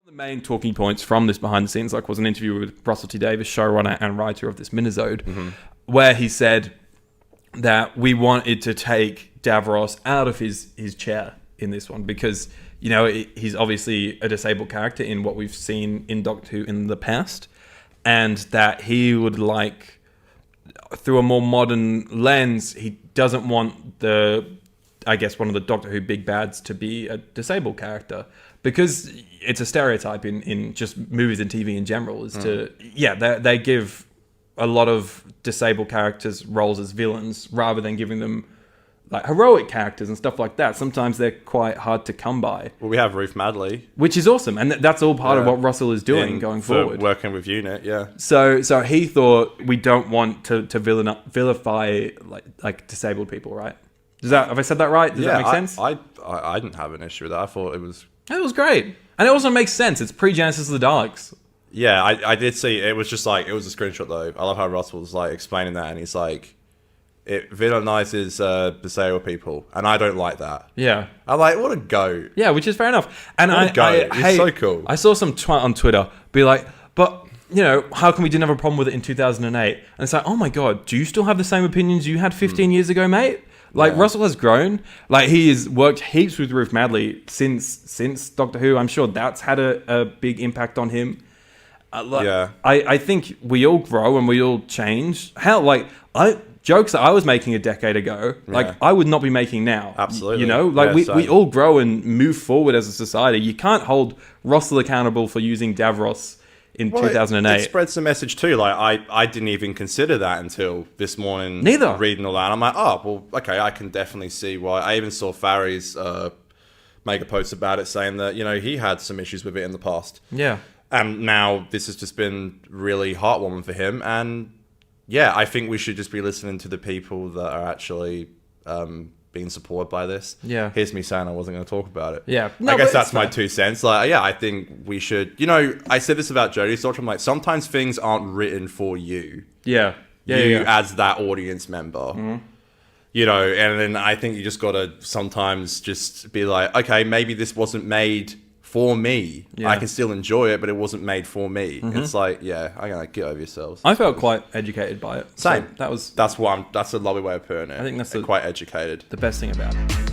The main talking points from this behind the scenes was an interview with Russell T Davies, showrunner and writer of this minisode, where he said that we wanted to take Davros out of his chair in this one because, you know, he's obviously a disabled character in what we've seen in Doctor Who in the past, and that he would like, through a more modern lens, he doesn't want one of the Doctor Who big bads to be a disabled character, because it's a stereotype in just movies and TV in general is they give a lot of disabled characters roles as villains rather than giving them like heroic characters and stuff like that. Sometimes they're quite hard to come by. Well, we have Ruth Madley, which is awesome, and that's all part of what Russell is doing going forward, working with UNIT. Yeah. So he thought we don't want to vilify like disabled people, right? Have I said that right? Does that make sense? I didn't have an issue with that. I thought it was great. And it also makes sense. It's pre-Genesis of the Daleks. Yeah, I did see. It was just like, it was a screenshot though. I love how Russell was like explaining that, and he's like, it villainizes disabled people, and I don't like that. Yeah. I'm like, what a goat. Yeah, which is fair enough. And It's so cool. I saw some twat on Twitter be like, but, you know, how come we didn't have a problem with it in 2008? And it's like, oh my God, do you still have the same opinions you had 15 years ago, mate? Russell has grown. Like, he has worked heaps with Ruth Madley since Doctor Who. I'm sure that's had a big impact on him. I think we all grow and we all change. Hell, jokes that I was making a decade ago, I would not be making now. Absolutely. You know, we all grow and move forward as a society. You can't hold Russell accountable for using Davros in 2008. It spreads the message too. Like, I didn't even consider that until this morning. Neither. Reading all that. I'm like, oh, well, okay, I can definitely see why. I even saw Farry's make a post about it saying that, you know, he had some issues with it in the past. Yeah. And now this has just been really heartwarming for him. And yeah, I think we should just be listening to the people that are actually being supported by this. Yeah. Here's me saying I wasn't going to talk about it. Yeah. No, I guess that's my 2 cents. Like, yeah, I think we should, you know, I said this about Jodie's Doctor. I'm like, sometimes things aren't written for you. Yeah. You as that audience member. Mm-hmm. You know, and then I think you just got to sometimes just be like, okay, maybe this wasn't made for me. Yeah. I can still enjoy it, but it wasn't made for me. Mm-hmm. It's like, yeah, I'm gonna get over yourselves. I felt quite educated by it. Same. So that's a lovely way of putting it. I think that's quite educated. The best thing about it.